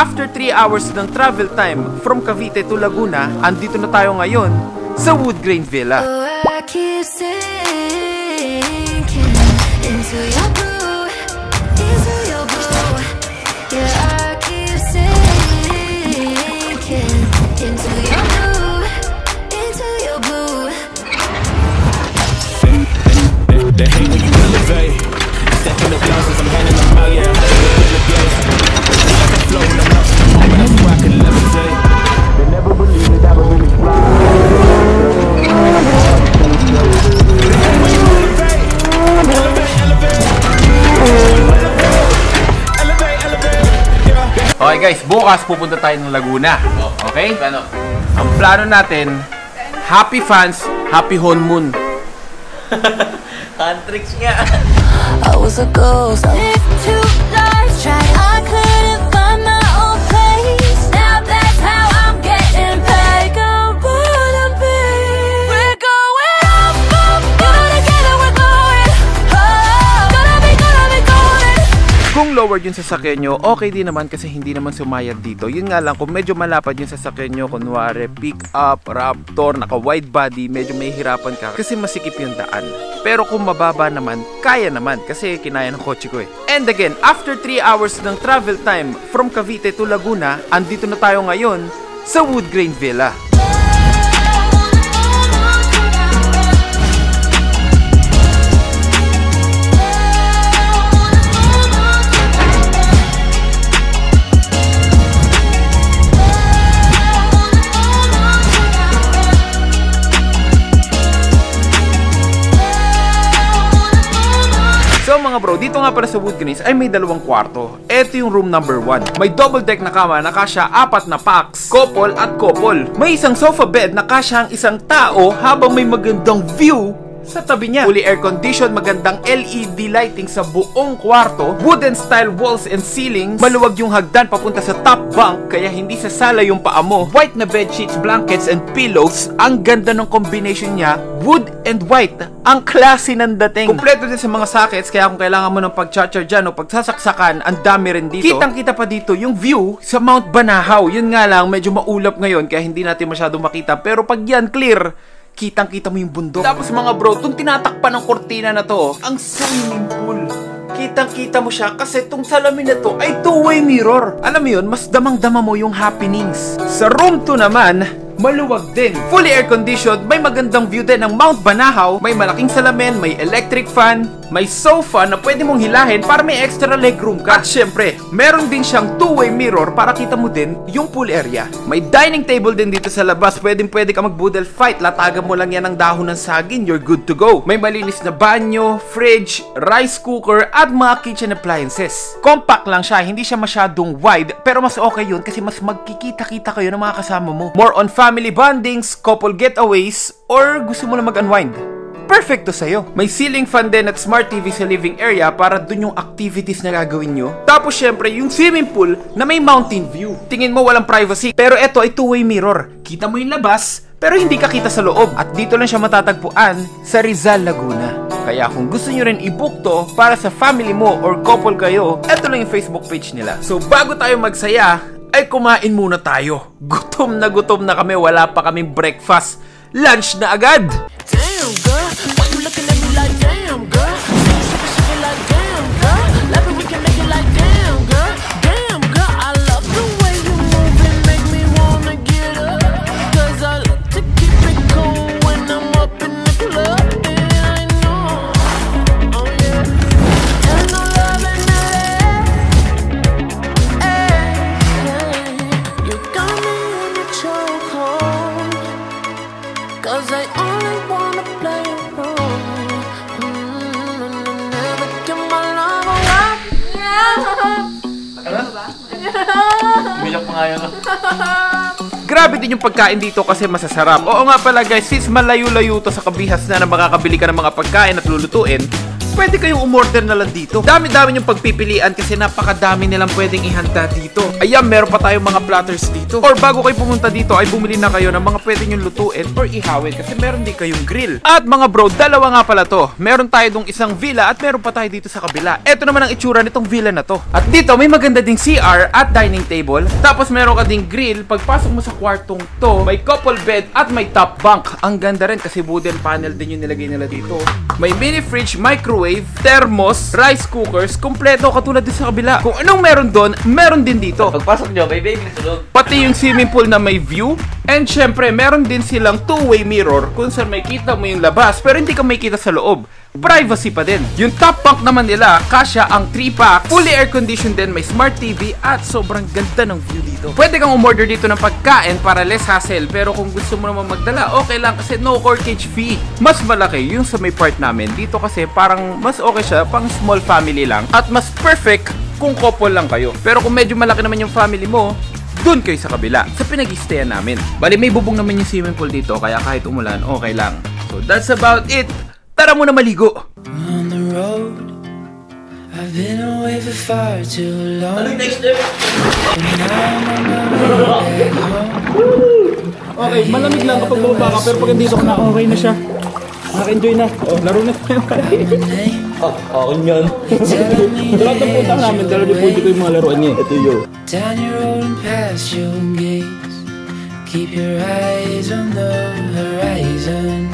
after 3 hours ng travel time from Cavite to Laguna, andito na tayo ngayon sa Woodgrain Villa. Oh, I keep sinking into your blue, into your blue. Yeah, I keep sinking into your blue, into your blue. They hate when you elevate. Stacking up clouds as I'm handing them out, yeah. I'm floating, I'm lost in the moment, that's where I can levitate. They never believed that I would really fly. Okay guys, bukas pupunta tayo ng Laguna. Okay? Ang plano natin, happy fans, happy honeymoon. Handtricks nga. I was a ghost. Lived 2 lives, tried, I couldn't find my own place. Now that's how I'm getting paid. Go wanna be. We're going up, up, together we're going up. Gonna be going. Kung lowered yung sasakyan nyo, okay din naman kasi hindi naman sumayad dito. Yun nga lang, kung medyo malapad yung sasakyan nyo, kunwari pick up, Raptor, naka wide body, medyo may hirapan ka kasi masikip yung daan. Pero kung mababa naman, kaya naman kasi kinaya ng kotse ko eh. And again, after 3 hours ng travel time from Cavite to Laguna, andito na tayo ngayon sa Woodgrain Villa. So mga bro, dito nga pala sa Woodgrain ay may 2 kwarto. Ito yung room number 1. May double deck na kama na kasya 4 na packs, couple at couple. May isang sofa bed na kasya ang isang tao habang may magandang view sa tabi niya. Fully air conditioned, magandang LED lighting sa buong kwarto, wooden style walls and ceilings, maluwag yung hagdan papunta sa top bunk kaya hindi sasala yung paa mo. White na bed sheets, blankets and pillows. Ang ganda ng combination niya, wood and white. Ang klase ng dating. Kompleto din sa mga sockets kaya kung kailangan mo ng pag-charger dyan o pagsasaksakan, ang dami rin dito. Kitang-kita pa dito yung view sa Mount Banahaw. Yun nga lang, medyo maulap ngayon kaya hindi natin masyadong makita. Pero pag yan clear, kitang-kita mo yung bundok. Tapos mga bro, itong tinatakpan ng kortina na to, ang swimming pool. Kitang-kita mo siya kasi itong salamin na to ay 2-way mirror. Alam mo yun, mas damang-dama mo yung happenings. Sa room 2 naman, maluwag din. Fully air-conditioned, may magandang view din ng Mount Banahaw, may malaking salamin, may electric fan, may sofa na pwede mong hilahin para may extra legroom ka. At syempre, meron din siyang 2-way mirror para kita mo din yung pool area. May dining table din dito sa labas, pwede ka mag-boodle fight, latagan mo lang yan ng dahon ng saging, you're good to go. May malinis na banyo, fridge, rice cooker, at mga kitchen appliances. Compact lang siya, hindi siya masyadong wide, pero mas okay yun kasi mas magkikita-kita kayo ng mga kasama mo. More on family bondings, couple getaways, or gusto mo na mag-unwind. Perfecto sa'yo. May ceiling fan din at smart TV sa living area para dun yung activities na gagawin nyo. Tapos syempre, yung swimming pool na may mountain view. Tingin mo walang privacy, pero eto ay 2-way mirror. Kita mo yung labas, pero hindi ka kita sa loob. At dito lang siya matatagpuan sa Rizal, Laguna. Kaya kung gusto nyo rin i-book to para sa family mo or couple kayo, eto lang yung Facebook page nila. So bago tayo magsaya, ay kumain muna tayo. Gutom na kami, wala pa kaming breakfast. Lunch na agad! Damn girl, why you looking at me like damn girl? Shake it like damn girl. Love it, we can make it like damn girl. Damn girl, I love the way you move and make me wanna get up. Cause I like to keep it cool when I'm up in the club. And I know, oh yeah, there's no love in the air. Hey, you got me in a chokehold. Cause I only wanna play it wrong. Never give my love away. Umiyak pa nga yun. Grabe din yung pagkain dito kasi masasarap. Oo nga pala guys, since malayo-layo to sa kabihas na makakabili ka ng mga pagkain at lulutuin, pwede kayong umorder na lang dito. Dami-dami yung pagpipilian kasi napakadami nilang pwedeng ihanda dito. Ayan, meron pa tayong mga platters dito. Or bago kayo pumunta dito ay bumili na kayo ng mga pwede nyong lutuin or ihawin kasi meron din kayong grill. At mga bro, dalawa nga pala to. Meron tayo dong isang villa at meron pa tayo dito sa kabila. Ito naman ang itsura nitong villa na to. At dito may maganda ding CR at dining table. Tapos meron ka ding grill. Pagpasok mo sa kwartong to, may couple bed at may top bunk. Ang ganda rin kasi wooden panel din yung nilagay nila dito. May mini fridge, microwave, thermos, rice cookers, kompleto katulad din sa kabila. Kung anong meron doon, meron din dito. Pagpasok nyo, may baby tulog. Pati yung swimming pool na may view. And syempre, meron din silang two-way mirror kung saan may kita mo yung labas pero hindi ka may kita sa loob. Privacy pa din. Yung top bunk naman nila, kasya ang 3-pack, fully air-conditioned din, may smart TV at sobrang ganda ng view dito. Pwede kang umorder dito ng pagkain para less hassle pero kung gusto mo naman magdala, okay lang kasi no corkage fee. Mas malaki yung sa may part namin. Dito kasi parang mas okay siya, pang small family lang at mas perfect kung couple lang kayo. Pero kung medyo malaki naman yung family mo, dun kayo sa kabila, sa pinag-i-stayan namin. Bali, may bubong naman yung swimming pool dito, kaya kahit umulan, okay lang. So, that's about it. Tara muna maligo. On the road, I've been away for far too long. And now I'm on my way back home. Okay, malamig lang kapag bumaba ka, pero pag nandito ka na, okay na siya. Naka-enjoy na. Oh, laro na tayo. Ako nyan. Lahat ng punta namin, dala ni Pwede ko yung mga laruan niya. Ito yun. Down your road and past your gates. Keep your eyes on the horizon.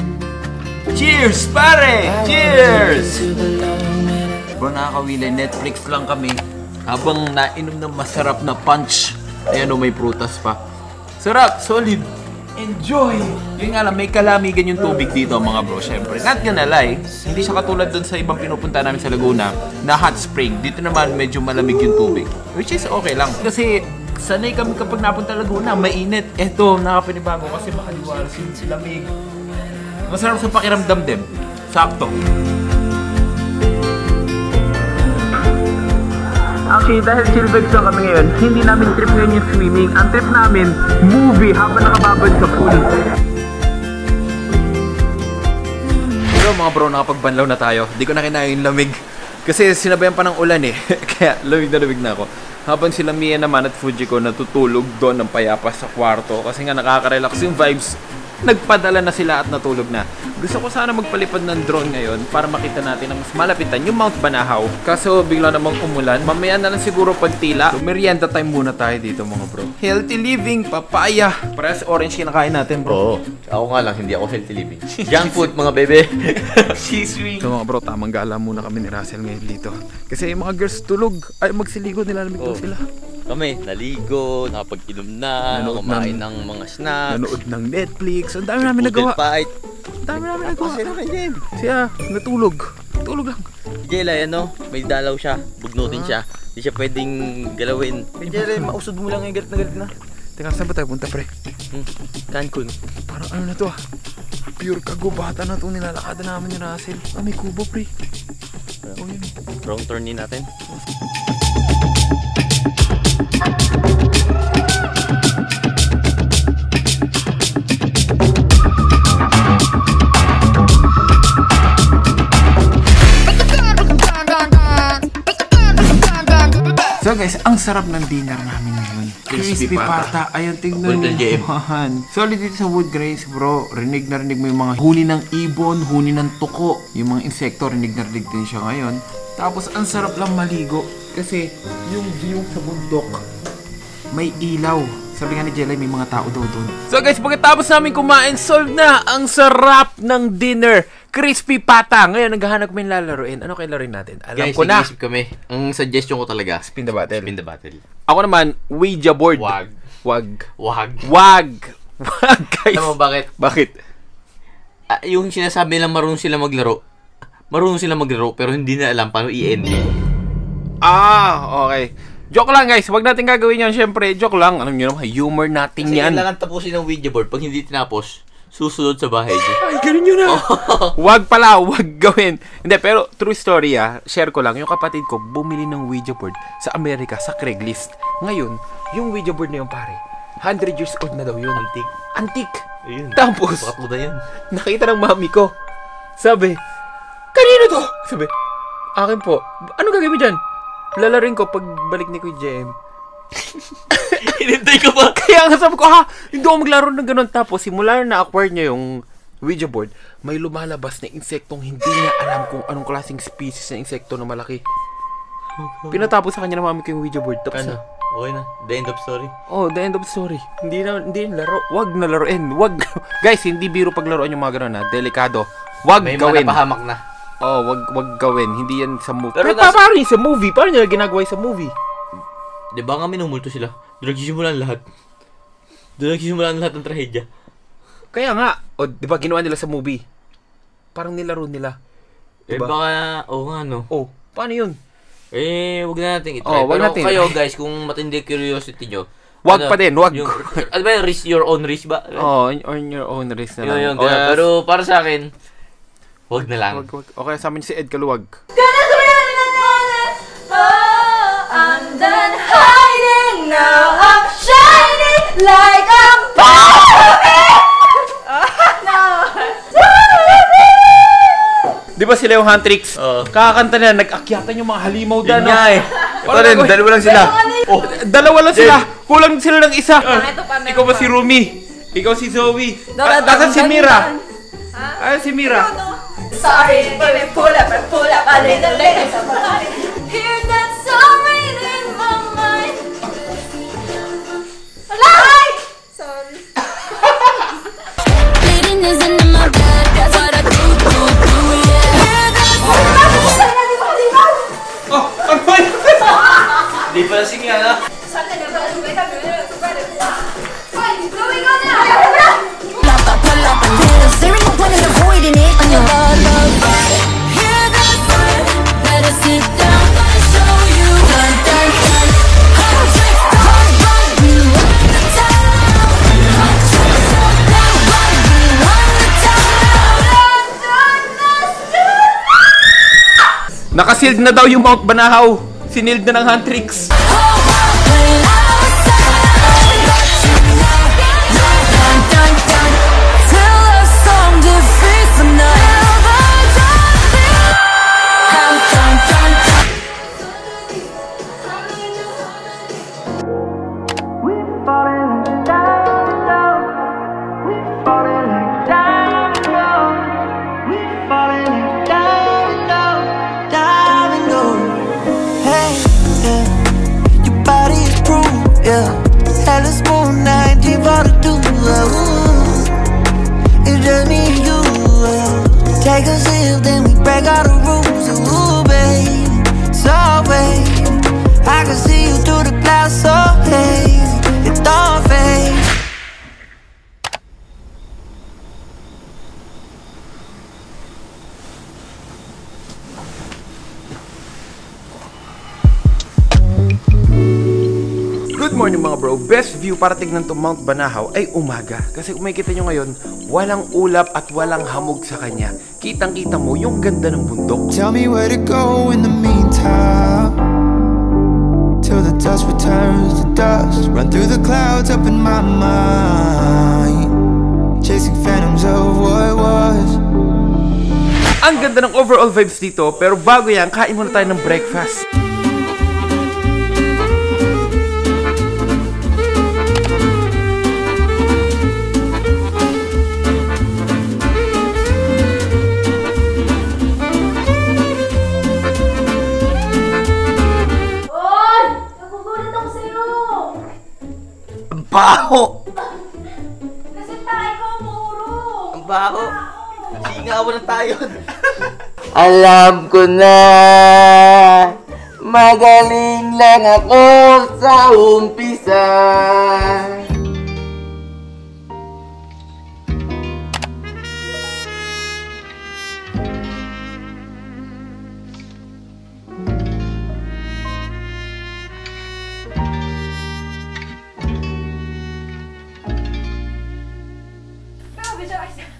Cheers, pare! Cheers! To belong when I Bro, nakakawilay. Netflix lang kami habang nainom ng masarap na punch. Ayan o, may prutas pa. Sarap, solid. Enjoy! Yun nga lang, may kalamigan yung tubig dito mga bro. Siyempre, not gonna lie, hindi siya katulad dun sa ibang pinupunta namin sa Laguna na hot spring. Dito naman medyo malamig yung tubig. Which is okay lang. Kasi sanay kami kapag napunta Laguna, mainit. Eto, nakapanibago kasi makaliwalas yung lamig. Masarap sa pakiramdam din. Sakto. Actually, dahil chill vibes lang kami ngayon, hindi namin trip ngayon yung swimming. Ang trip namin, movie habang nakababad sa pool. Pero mga bro, nakapagbanlaw na tayo. Di ko na kinaya yung lamig. Kasi sinabayan pa ng ulan eh. Kaya lamig na ako. Habang sila Mia naman at Fujiko natutulog doon ng payapa sa kwarto. Kasi nga nakaka-relax yung vibes. Nagpadala na sila at natulog na. Gusto ko sana magpalipad ng drone ngayon para makita natin ang mas malapitan yung Mount Banahaw. Kaso bigla namang umulan. Mamaya na lang siguro pagtila. So, merienda time muna tayo dito mga bro. Healthy living, papaya. Parehas orange kinakain natin bro. Oo. Ako nga lang, hindi ako healthy living. Junk food mga bebe. Siswing. So mga bro, tamang gala muna kami ni Russell ngayon dito. Kasi yung mga girls tulog. Ay, magsiligo, nilalamig daw sila. Kami, naligo, nakapag-inom na, kumain ng mga snacks. Nanood ng Netflix. Ang dami namin nagawa. Fight. Ang dami namin nagawa. Kasi naman yan. Siya, natulog. Tulog lang. Jelay, may dalaw siya. Bugnutin siya. Hindi siya pwedeng galawin. Jelay, mausod mo lang yung galit na. Teka, saan ba tayo punta pre? Cancun. Parang ano na to pure kagubata na to nilalakada namin ni Russell. May kubo pre. Wrong turn din natin. So guys, ang sarap ng dinner namin ngayon. Crispy pata. Ayun, tignan Wood niyo. Solid dito sa Wood Grace, bro. Rinig na rinig mo yung mga huni ng ibon, huni ng tuko. Yung mga insekto, rinig na rinig din siya ngayon. Tapos, ang sarap lang maligo. Kasi, yung view sa bundok, may ilaw. Sabi nga ni Jelay, may mga tao daw doon. So guys, pagkatapos namin kumain, solve na ang sarap ng dinner. Crispy pata. Ngayon, naghahanap kami lalaruin. Ano kayo laruin natin? Alam Guys, ko na. nag-iisip kami. Ang suggestion ko talaga, Spin the battle. spin the battle. Ako naman, Ouija board. Wag. Wag. Wag. Wag. Wag, guys. Alam mo bakit? Bakit? Yung sinasabi lang marunong sila maglaro. Marunong sila maglaro pero hindi na alam paano i-end. Okay. Joke lang guys, wag natin gagawin yan. Siyempre, joke lang. Alam nyo naman, humor natin Kasi yan. kailangan tapusin ng Ouija board. Pag hindi tinapos, susunod sa bahay niyo. Ay, ganun yun na. Wag pala, wag gawin. Hindi, pero true story share ko lang. Yung kapatid ko, bumili ng Ouija board sa Amerika, sa Craigslist. Ngayon, yung Ouija board na yun pare, 100 years old na daw yun. Antique. Ayun. Tapos, Pakatuda yan. nakita ng mami ko. Sabi, kanino to? Sabi, Akin po. Ano gagawin mo dyan? Lalarin ko pag balik ni Kuya JM. Hinintay ko ba? Kaya nga sabi ko, hindi ako maglaro ng ganun. Tapos, simula na acquire niya yung Ouija board, may lumalabas na insektong hindi niya alam kung anong klaseng species na insekto na malaki. Pinatapos sa kanya na mami ko yung Ouija board. Tapos Ano? Okay na. The end of story. Oh, the end of the story. Hindi na laro. Wag na laruin. Wag. Guys, hindi biro paglaruan yung mga ganun, ha. Delikado. Wag May gawin. mga napahamak na. Oh, wag gawin. Hindi yan sa movie. Pero Pero paano yung sa movie? Paano nila ginagawa yung sa movie? Di ba nga minumulto sila? Doon nagsisimulan lahat. Doon nagsisimulan lahat ng trahedya. Kaya nga. O, di ba ginawa nila sa movie? Parang nilaro nila. Eh Diba? baka, oo nga no. Oh, paano yun? Wag na natin itry. Wag Pero natin. kayo guys, kung matindi curiosity nyo. Wag pa din, wag. Ano ba yung risk, your own risk ba? Oh, on your own risk na lang. Yun, pero para sa akin, wag na lang. Wag. Okay, sa amin si Ed Kaluwag. I'm done hiding, now I'm shining like a Di ba sila yung Huntrix? Oo. Kakakanta nila, nag-akyatan yung mga halimaw Yun dano. nga eh. Ito rin, dalawa lang sila. Oh, dalawa lang sila. Kulang sila ng isa. ito pa, meron Ikaw ba pa. si Rumi? Ikaw si Zoe? Dora, Nasaan si dora, Mira? dora. Ay, si Mira. Sorry, baby, pull up a little later. Hear that song right in my mind. Alay! Sorry. Bleeding isn't in my blood, that's what I do, yeah. Hear that song. Oh, ang fine. Di pa lasing yan ah. Pull up a little. There ain't no point in avoiding it. I know I love it. Hear that song. Better sit down. I'll show you. Dun, dun, dun. I'll take the whole run. You want the town. I'll take the whole run. You want the town. Nakasild na daw yung Mount Banahaw. Sinild na ng Huntrix. Take a sip, then we break all the rules. Ooh, babe, so babe, I can see you through the glass, so hazy. It don't fade. Good morning mga bro. Best view para tignan to Mount Banahaw ay umaga. Kasi kung makikita nyo ngayon, walang ulap at walang hamog sa kanya. Kitang-kita mo yung ganda ng bundok. Tell me where to go in the meantime, till the dust returns to dust. Run through the clouds up in my mind, chasing phantoms of what was. Ang ganda ng overall vibes dito, pero bago yan, kain muna tayo ng breakfast. Baho! Kasi tayo ko muro. Ang baho! Singawan na tayo. Alam ko na, magaling lang ako sa umpisa.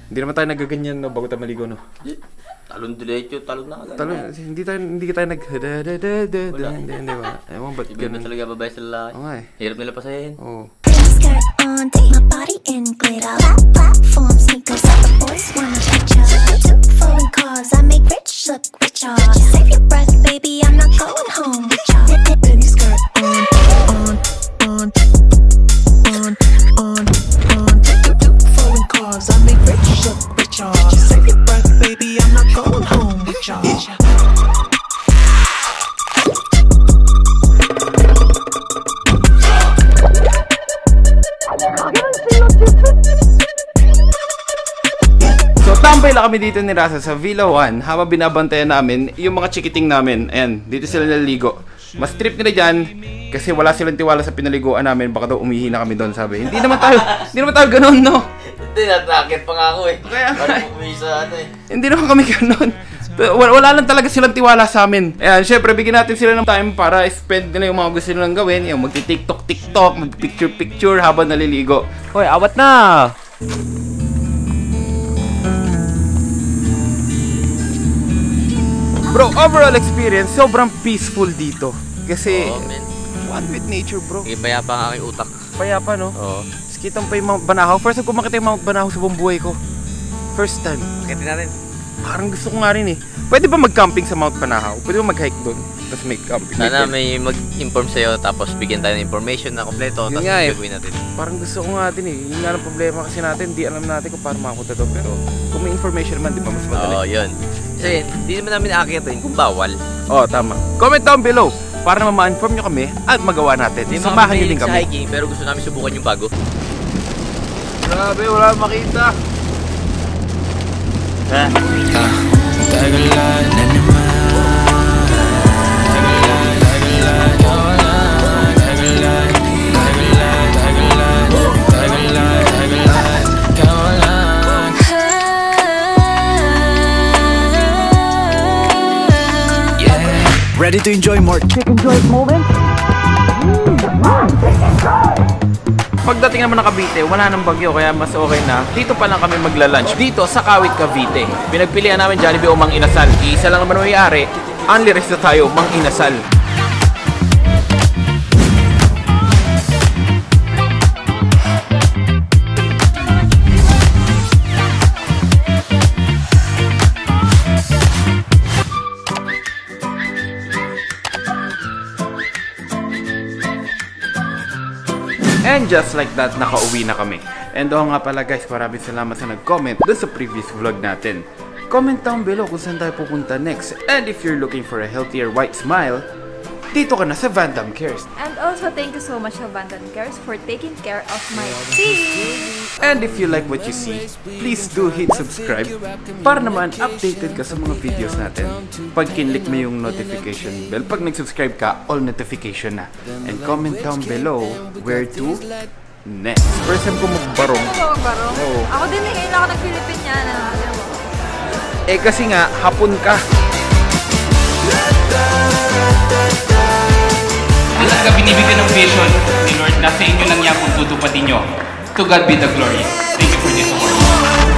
Hindi naman tayo nagaganyan no, bago tayo maligo no. Talon diretso, talon na agad. Hindi tayo nag hindi ba? Ewan ba't Iba ganun? talaga babae sa lalaki. Oo nga eh. Hirap nila pasahin. Oo. Skirt on, take my body in glitter. Platform sneakers, all the boys wanna picture. Two foreign cars, I make rich shook with y'all. Save your breath, baby, I'm not going home with y'all. Mini skirt on. Take two foreign cars, I make rich shook with y'all. Save your breath, baby, I'm not going home with y'all. So, tambay lang kami dito ni Rasa sa Villa 1 habang binabantayan namin yung mga chikiting namin. Ayan, dito sila naliligo. Mas trip nila dyan kasi wala silang tiwala sa pinaliguan namin. Baka daw umihi na kami doon, sabi. Hindi naman tayo ganun, no? Hindi, natakit pa nga ako eh. Kaya Parang umuwi sa ano eh. Hindi naman kami ganun. Wala lang talaga silang tiwala sa amin. Ayan, syempre, bigyan natin sila ng time para spend nila yung mga gusto nilang gawin. Yung magti-TikTok, mag-picture habang naliligo. Hoy, awat na! Bro, overall experience, sobrang peaceful dito. Kasi, Oo, men. one with nature, bro. Sige, payapa ang aking utak. Payapa, no? Oo. Tapos kitang pa yung Mount Banahaw. First time ko makita yung Mount Banahaw sa buong buhay ko. First time. Akitin natin. Parang gusto ko nga rin eh. Pwede ba mag-camping sa Mount Banahaw? Pwede ba mag-hike doon? Tapos may camping. Sana may mag-inform sa'yo tapos bigyan tayo ng information na kompleto. Yun Tapos nga eh. gagawin natin. Parang gusto ko nga din eh. Yun nga ang problema kasi natin. Di alam natin kung paano makapunta doon. Pero kung may information naman, di ba mas madali? Oo, yun. Kasi hindi naman namin aakitin kung bawal. Oo, tama. Comment down below para naman ma-inform nyo kami at magawa natin. Hindi Samahan nyo din sa kami. hiking pero gusto namin subukan yung bago. Grabe, wala makita. Ha? Ready to enjoy more chicken joint moment? Pagdating naman ng Cavite, wala nang bagyo kaya mas okay na. Dito pa lang kami magla-lunch. Dito sa Kawit, Cavite. Pinagpilian namin Jollibee o Mang Inasal. Isa lang naman may-ari. Only rest na tayo, Mang Inasal. And just like that, nakauwi na kami. And oo nga pala guys, maraming salamat sa nag-comment dun sa previous vlog natin. Comment down below kung saan tayo pupunta next. And if you're looking for a healthier white smile, dito ka na sa Van Damme Cares. And also, thank you so much to Van Damme Cares for taking care of my teeth. And if you like what you see, please do hit subscribe para naman updated ka sa mga videos natin. Pag kinlik mo yung notification bell, pag nag-subscribe ka, all notification na. And comment down below where to next. First time ko magbarong. Barong? Oo. Ako din eh, ngayon ako nag-Philippine Eh kasi nga, hapon ka. Halaga binibigyan ng vision ni Lord na sa inyo lang niya kung tutupatin nyo. To God be the glory. Thank you for this award.